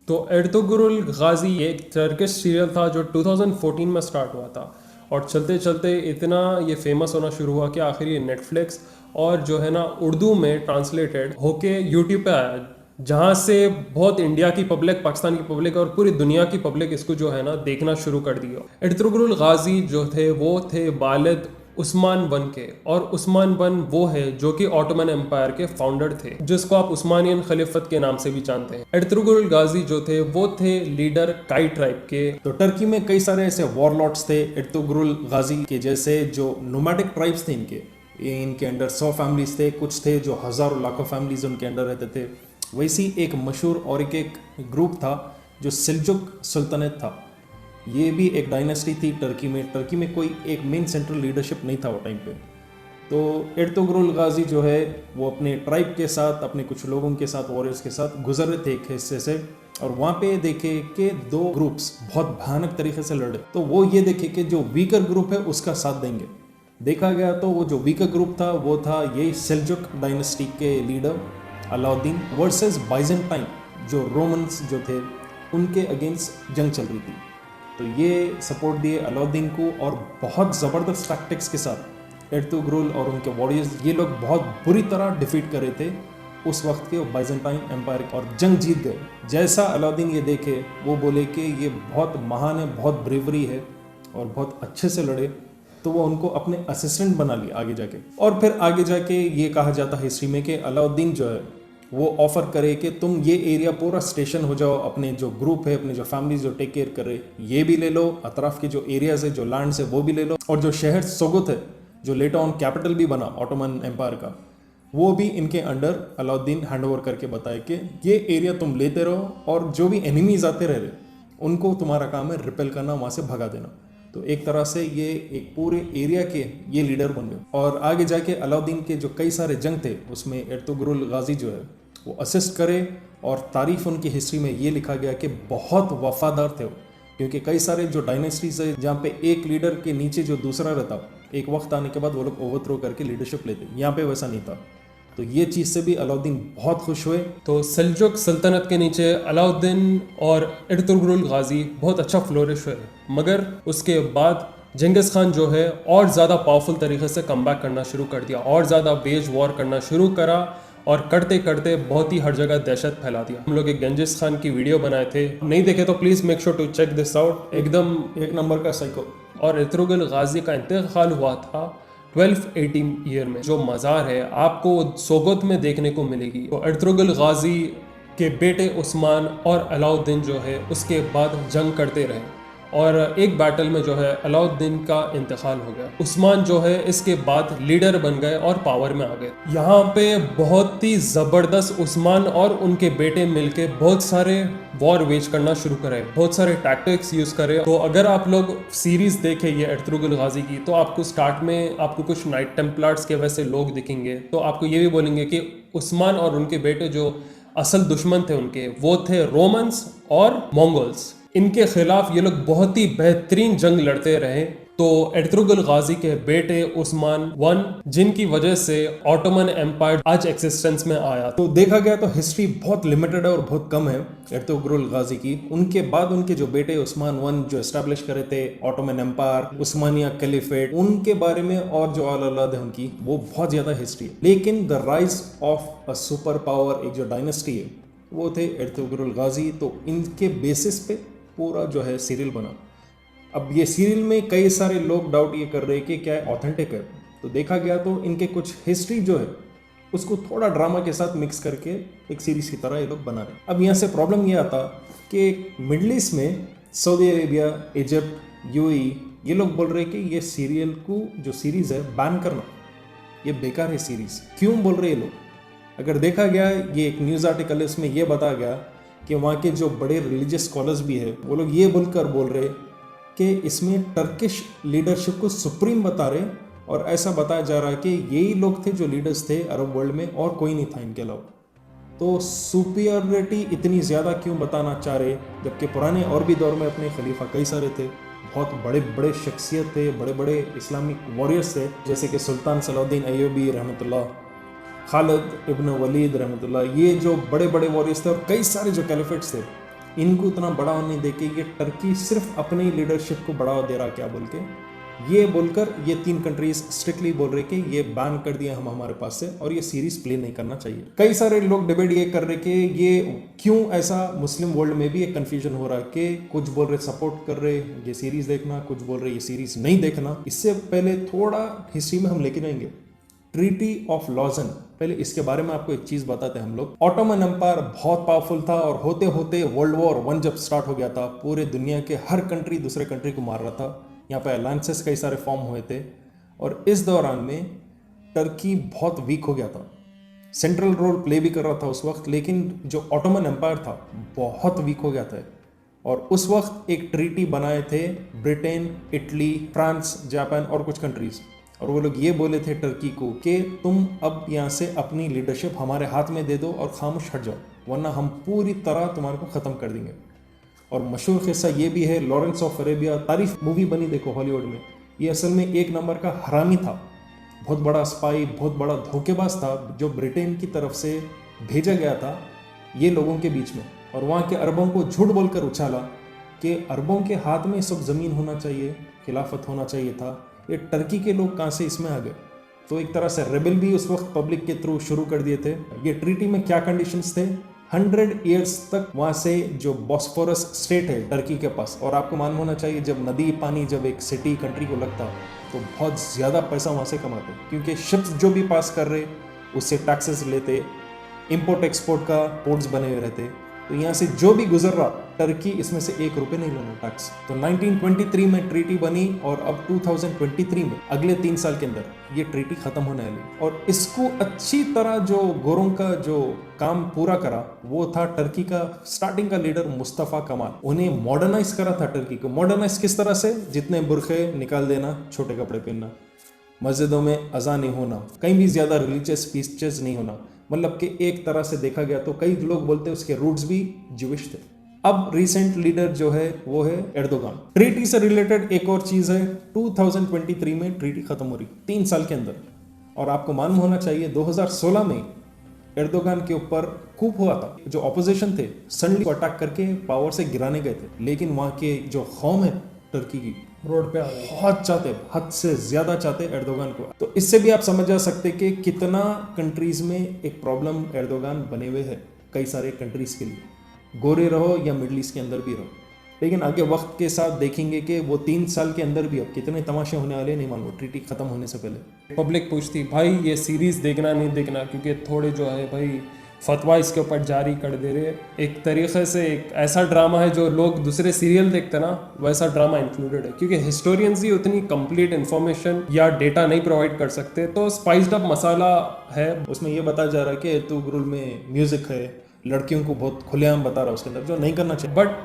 तो एर्तुगरुल गाजी एक Turkish serial था जो 2014 में स्टार्ट हुआ था और चलते चलते इतना ये फेमस होना शुरू हुआ कि आखिर ये नेटफ्लिक्स और जो है ना उर्दू में ट्रांसलेटेड होके यूट्यूब पे आया, जहाँ से बहुत इंडिया की पब्लिक, पाकिस्तान की पब्लिक और पूरी दुनिया की पब्लिक इसको जो है ना देखना शुरू कर दिया। एर्तुगरुल गाजी जो थे वो थे वालिद उस्मान वन के, और उस्मान वन वो है जो कि ऑटोमन एम्पायर के फाउंडर थे, जिसको आप उस्मानियन खलीफत के नाम से भी जानते हैं। एर्तुगरुल गाजी जो थे वो थे लीडर काई ट्राइब के। तो टर्की में कई सारे ऐसे वॉरलॉर्ड्स थे एर्तुगरुल गाजी के जैसे, जो नोमैडिक ट्राइब्स थे इनके अंडर 100 फैमिलीज थे, कुछ थे जो हज़ारों लाखों फैमिलीज उनके अंडर रहते थे। वैसी एक मशहूर और एक ग्रुप था जो सिल्जुक सुल्तनत था। ये भी एक डायनेस्टी थी टर्की में कोई एक मेन सेंट्रल लीडरशिप नहीं था वो टाइम पे। तो एर्तुगरुल गाजी जो है वो अपने ट्राइब के साथ, अपने कुछ लोगों के साथ, वॉरियर्स के साथ गुजर रहे थे एक हिस्से से, और वहाँ पे देखे कि दो ग्रुप्स बहुत भयानक तरीके से लड़े। तो वो ये देखे कि जो वीकर ग्रुप है उसका साथ देंगे। देखा गया तो वो जो वीकर ग्रुप था वो था ये सेल्जुक डायनेस्टी के लीडर अलाउद्दीन वर्सेस बाइजेंटाइन, जो रोमन्स जो थे उनके अगेंस्ट जंग चल रही थी। तो ये सपोर्ट दिए अलाउद्दीन को, और बहुत ज़बरदस्त टैक्टिक्स के साथ एर्तुगरुल और उनके वॉरियर्स ये लोग बहुत बुरी तरह डिफीट कर रहे थे उस वक्त के बाइजेंटाइन एम्पायर, और जंग जीत गए। जैसा अलाउद्दीन ये देखे वो बोले कि ये बहुत महान है, बहुत ब्रेवरी है और बहुत अच्छे से लड़े, तो वो उनको अपने असिस्टेंट बना लिया आगे जाके। और फिर आगे जाके ये कहा जाता है हिस्ट्री में कि अलाउद्दीन जो है वो ऑफर करे कि तुम ये एरिया पूरा स्टेशन हो जाओ, अपने जो ग्रुप है, अपने जो फैमिलीज जो टेक केयर कर रहे ये भी ले लो, अतराफ के जो एरियाज है, जो लैंड्स है वो भी ले लो, और जो शहर सोगुत है जो लेटर ऑन कैपिटल भी बना ऑटोमन एम्पायर का, वो भी इनके अंडर अलाउद्दीन हैंड ओवर करके बताए कि ये एरिया तुम लेते रहो, और जो भी एनिमीज आते रह रहे उनको तुम्हारा काम है रिपेल करना, वहाँ से भगा देना। तो एक तरह से ये एक पूरे एरिया के ये लीडर बन गए। और आगे जाके अलाउद्दीन के जो कई सारे जंग थे उसमें एर्तुगरुल गाजी जो है वो असिस्ट करे, और तारीफ उनकी हिस्ट्री में ये लिखा गया कि बहुत वफादार थे वो, क्योंकि कई सारे जो डायनेस्टीज है जहाँ पे एक लीडर के नीचे जो दूसरा रहता, एक वक्त आने के बाद वो लोग ओवरथ्रो करके लीडरशिप लेते, यहाँ पे वैसा नहीं था। तो ये चीज़ से भी अलाउद्दीन बहुत खुश हुए। तो सेल्जुक सल्तनत के नीचे अलाउद्दीन और एर्तुगरुल गाजी बहुत अच्छा फ्लोरिश हुए, मगर उसके बाद जिंगिस खान जो है और ज़्यादा पावरफुल तरीके से कमबैक करना शुरू कर दिया, और ज़्यादा वेज वॉर करना शुरू करा, और करते करते बहुत ही हर जगह दहशत फैला दिया। हम लोग एक गंजिस खान की वीडियो बनाए थे, नहीं देखे तो please make sure to check this out, एकदम एक नंबर का साइको। और एर्तुगरुल गाजी का इंतकाल हुआ था 1218 ईयर में। जो मज़ार है आपको सोगत में देखने को मिलेगी। तो एर्तुगरुल गाजी के बेटे उस्मान और अलाउद्दीन जो है उसके बाद जंग करते रहे, और एक बैटल में जो है अलाउद्दीन का इंतकाल हो गया। उस्मान जो है इसके बाद लीडर बन गए और पावर में आ गए। यहाँ पे बहुत ही ज़बरदस्त उस्मान और उनके बेटे मिलके बहुत सारे वॉर वेज करना शुरू करे, बहुत सारे टैक्टिक्स यूज़ करे। तो अगर आप लोग सीरीज़ देखें ये एर्तुगरुल गाजी की, तो आपको स्टार्ट में आपको कुछ नाइट टेम्पलर्स के वैसे लोग दिखेंगे, तो आपको ये भी बोलेंगे कि उस्मान और उनके बेटे जो असल दुश्मन थे उनके, वो थे रोमन्स और मंगोल्स। इनके खिलाफ ये लोग बहुत ही बेहतरीन जंग लड़ते रहे। तो एर्तुगरुल गाजी के बेटे उस्मान वन, जिनकी वजह से ऑटोमन एम्पायर आज एक्सिस्टेंस में आया। तो देखा गया तो हिस्ट्री बहुत लिमिटेड है और बहुत कम है एर्तुगरुल गाजी की। उनके बाद उनके जो बेटे उस्मान वन जो एस्टैब्लिश करे थे ऑटोमन एम्पायर, उस्मानिया कैलिफेट, उनके बारे में और जो औलाद है उनकी, वो बहुत ज़्यादा हिस्ट्री है। लेकिन the rise of a super power, एक जो डायनेस्टी है, वो थे एर्तुगरुल गाजी। तो इनके बेसिस पे पूरा जो है सीरियल बना। अब ये सीरियल में कई सारे लोग डाउट ये कर रहे हैं कि क्या ऑथेंटिक है। तो देखा गया तो इनके कुछ हिस्ट्री जो है उसको थोड़ा ड्रामा के साथ मिक्स करके एक सीरीज की तरह ये लोग बना रहे। अब यहाँ से प्रॉब्लम ये आता कि मिडल ईस्ट में सऊदी अरेबिया, इजिप्ट, यूएई, ये लोग बोल रहे हैं कि ये सीरियल को जो सीरीज़ है बैन करना, ये बेकार है सीरीज़। क्यों बोल रहे ये लोग? अगर देखा गया, ये एक न्यूज़ आर्टिकल है, उसमें ये बताया गया कि वहाँ के जो बड़े रिलीजियस स्कॉलर्स भी है वो लोग ये बोलकर बोल रहे कि इसमें टर्किश लीडरशिप को सुप्रीम बता रहे, और ऐसा बताया जा रहा है कि यही लोग थे जो लीडर्स थे अरब वर्ल्ड में, और कोई नहीं था इनके अलावा। तो सुपीरियरिटी इतनी ज़्यादा क्यों बताना चाह रहे, जबकि पुराने और भी दौर में अपने खलीफा कई सारे थे, बहुत बड़े बड़े शख्सियत थे, बड़े बड़े इस्लामिक वॉरियर्स थे, जैसे कि सुल्तान सलाउद्दीन अय्यूबी रहमतुल्लाह, खालिद इब्न वलीद रहमतुल्लाह, ये जो बड़े बड़े वॉरियर्स थे और कई सारे जो कैलिफेट्स थे, इनको इतना बढ़ावा नहीं देके ये टर्की सिर्फ अपनी लीडरशिप को बढ़ावा दे रहा क्या बोल के, ये बोलकर ये 3 कंट्रीज स्ट्रिक्टली बोल रहे कि ये बैन कर दिया हम हमारे पास से और ये सीरीज प्ले नहीं करना चाहिए। कई सारे लोग डिबेट ये कर रहे कि ये क्यों ऐसा मुस्लिम वर्ल्ड में भी एक कंफ्यूजन हो रहा है कि कुछ बोल रहे सपोर्ट कर रहे ये सीरीज देखना, कुछ बोल रहे ये सीरीज नहीं देखना। इससे पहले थोड़ा हिस्ट्री में हम लेके जाएंगे। ट्रीटी ऑफ लॉजन, पहले इसके बारे में आपको एक चीज बताते हैं हम लोग। ऑटोमन एम्पायर बहुत पावरफुल था और होते होते वर्ल्ड वॉर 1 जब स्टार्ट हो गया था, पूरे दुनिया के हर कंट्री दूसरे कंट्री को मार रहा था। यहाँ पे अलायंसेस कई सारे फॉर्म हुए थे और इस दौरान में टर्की बहुत वीक हो गया था। सेंट्रल रोल प्ले भी कर रहा था उस वक्त, लेकिन जो ऑटोमन एम्पायर था बहुत वीक हो गया था। और उस वक्त एक ट्रीटी बनाए थे ब्रिटेन, इटली, फ्रांस, जापान और कुछ कंट्रीज, और वो लोग ये बोले थे टर्की को कि तुम अब यहाँ से अपनी लीडरशिप हमारे हाथ में दे दो और खामोश हट जाओ, वरना हम पूरी तरह तुम्हारे को ख़त्म कर देंगे। और मशहूर किस्सा ये भी है, लॉरेंस ऑफ अरेबिया, तारीफ मूवी बनी देखो हॉलीवुड में, ये असल में एक नंबर का हरामी था, बहुत बड़ा स्पाई, बहुत बड़ा धोखेबाज था, जो ब्रिटेन की तरफ से भेजा गया था ये लोगों के बीच में, और वहाँ के अरबों को झूठ बोलकर उछाला कि अरबों के हाथ में सब ज़मीन होना चाहिए, खिलाफत होना चाहिए था। ये टर्की के लोग कहाँ से इसमें आ गए? तो एक तरह से रेबल भी उस वक्त पब्लिक के थ्रू शुरू कर दिए थे। ये ट्रीटी में क्या कंडीशंस थे? 100 ईयर्स तक वहाँ से जो बॉस्फोरस स्टेट है टर्की के पास, और आपको मालूम होना चाहिए जब नदी पानी जब एक सिटी कंट्री को लगता तो बहुत ज़्यादा पैसा वहाँ से कमाते, क्योंकि शिप्स जो भी पास कर रहे उससे टैक्सेस लेते, इंपोर्ट एक्सपोर्ट का पोर्ट्स बने हुए रहते, तो यहाँ से जो भी गुजर रहा टर्की इसमें से 1 रुपये नहीं लेना टैक्स। तो 1923 में ट्रीटी बनी और अब 2023 में अगले 3 साल के अंदर ये ट्रीटी खत्म होने वाली। और इसको अच्छी तरह जो गोरों का जो काम पूरा करा वो था टर्की का स्टार्टिंग का लीडर मुस्तफ़ा कमाल। उन्हें मॉडर्नाइज करा था टर्की को। मॉडर्नाइज किस तरह से? जितने बुरखे निकाल देना, छोटे कपड़े पहनना, मस्जिदों में अज़ान नहीं होना, कहीं भी ज़्यादा रिलीजियस स्पीचेस नहीं होना, मतलब कि एक तरह से देखा गया तो कई लोग बोलते हैं उसके रूट्स भी ज्यूइश थे। अब रिसेंट लीडर जो है वो है एर्दोगान। ट्रीटी से रिलेटेड एक और चीज़ है, 2023 में ट्रीटी खत्म हो रही 3 साल के अंदर, और आपको मालूम होना चाहिए 2016 में एर्दोगान के ऊपर कूप हुआ था। जो ऑपोजिशन थे सडनली अटैक करके पावर से गिराने गए थे, लेकिन वहाँ के जो कौम है टर्की की रोड पे आ गए, बहुत चाहते, हद से ज्यादा चाहते एर्दोगान को। तो इससे भी आप समझ जा सकते कि कितना कंट्रीज में एक प्रॉब्लम एर्दोगान बने हुए है, कई सारे कंट्रीज के लिए, गोरे रहो या मिडल ईस्ट के अंदर भी रहो। लेकिन आगे वक्त के साथ देखेंगे कि वो 3 साल के अंदर भी अब कितने तमाशे होने वाले नहीं मालूम ट्रीटी खत्म होने से पहले। पब्लिक पूछती भाई ये सीरीज देखना नहीं देखना, क्योंकि थोड़े जो है भाई फतवा इसके ऊपर जारी कर दे रहे। एक तरीके से एक ऐसा ड्रामा है जो लोग दूसरे सीरियल देखते ना, वैसा ड्रामा इंक्लूडेड है, क्योंकि हिस्टोरियंस ही उतनी कंप्लीट इन्फॉर्मेशन या डेटा नहीं प्रोवाइड कर सकते। तो स्पाइस्ड अप मसाला है। उसमें ये बताया जा रहा है कि एर्तुगरुल में म्यूजिक है, लड़कियों को बहुत खुलेआम बता रहा है उसके अंदर, जो नहीं करना चाहिए। बट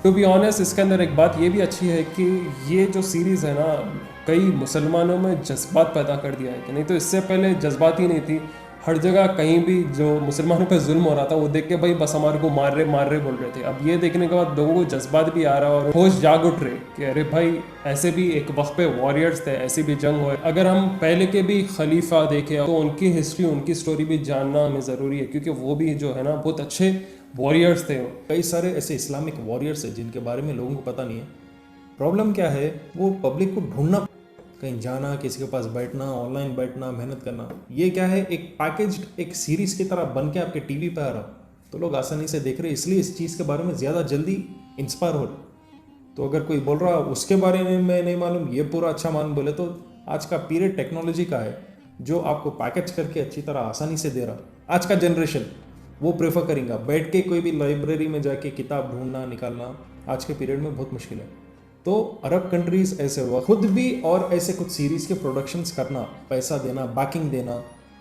टू बी ऑनेस्ट इसके अंदर एक बात ये भी अच्छी है कि ये जो सीरीज़ है ना, कई मुसलमानों में जज्बात पैदा कर दिया है, कि नहीं तो इससे पहले जज्बात ही नहीं थी। हर जगह कहीं भी जो मुसलमानों पे जुल्म हो रहा था वो देख के भाई बस हमारे को मार रहे बोल रहे थे। अब ये देखने के बाद लोगों को जज्बात भी आ रहा है और होश जाग उठ रहे कि अरे भाई ऐसे भी एक वक्त पे वॉरियर्स थे, ऐसी भी जंग हुए। अगर हम पहले के भी खलीफा देखें तो उनकी हिस्ट्री, उनकी स्टोरी भी जानना हमें ज़रूरी है, क्योंकि वो भी जो है ना बहुत अच्छे वॉरियर्स थे। कई सारे ऐसे इस्लामिक वॉरियर्स हैं जिनके बारे में लोगों को पता नहीं है। प्रॉब्लम क्या है, वो पब्लिक को ढूंढना, कहीं जाना, किसी के पास बैठना, ऑनलाइन बैठना, मेहनत करना, ये क्या है एक पैकेज, एक सीरीज की तरह बन के आपके टीवी पे आ रहा, तो लोग आसानी से देख रहे, इसलिए इस चीज़ के बारे में ज़्यादा जल्दी इंस्पायर हो रहे। तो अगर कोई बोल रहा उसके बारे में मैं नहीं मालूम, ये पूरा अच्छा मान बोले, तो आज का पीरियड टेक्नोलॉजी का है जो आपको पैकेज करके अच्छी तरह आसानी से दे रहा। आज का जनरेशन वो प्रेफर करेंगे, बैठ के कोई भी लाइब्रेरी में जाके किताब ढूंढना निकालना आज के पीरियड में बहुत मुश्किल है। तो अरब कंट्रीज ऐसे हुआ खुद भी, और ऐसे कुछ सीरीज के प्रोडक्शंस करना, पैसा देना, बैकिंग देना,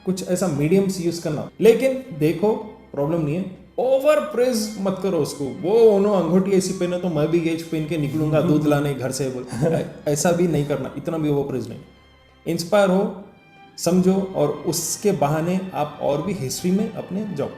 कुछ ऐसा मीडियम्स यूज करना। लेकिन देखो प्रॉब्लम नहीं है, ओवर प्रेज मत करो उसको। वो उन्होंने अंगूठी ऐसी पहने तो मैं भी गेज पहन के निकलूंगा दूध लाने घर से, बोल ऐसा भी नहीं करना, इतना भी ओवर प्रेज नहीं। इंस्पायर हो, समझो, और उसके बहाने आप और भी हिस्ट्री में अपने जाओ।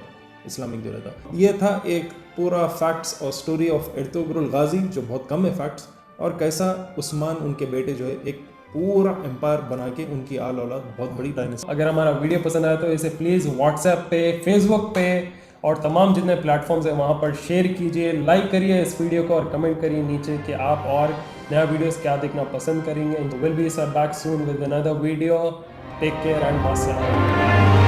इस्लामिक जो रहता, ये था एक पूरा फैक्ट्स और स्टोरी ऑफ एर्तुगरुल गाजी, जो बहुत कम है फैक्ट्स, और कैसा उस्मान उनके बेटे जो है एक पूरा एम्पायर बना के उनकी आल औलाद बहुत बड़ी डायनेस्टी। अगर हमारा वीडियो पसंद आया तो इसे प्लीज़ व्हाट्सएप पे, फेसबुक पे और तमाम जितने प्लेटफॉर्म्स हैं वहाँ पर शेयर कीजिए, लाइक करिए इस वीडियो को और कमेंट करिए नीचे कि आप और नया वीडियोस क्या देखना पसंद करेंगे। तो will be back soon with another video. Take care and bye.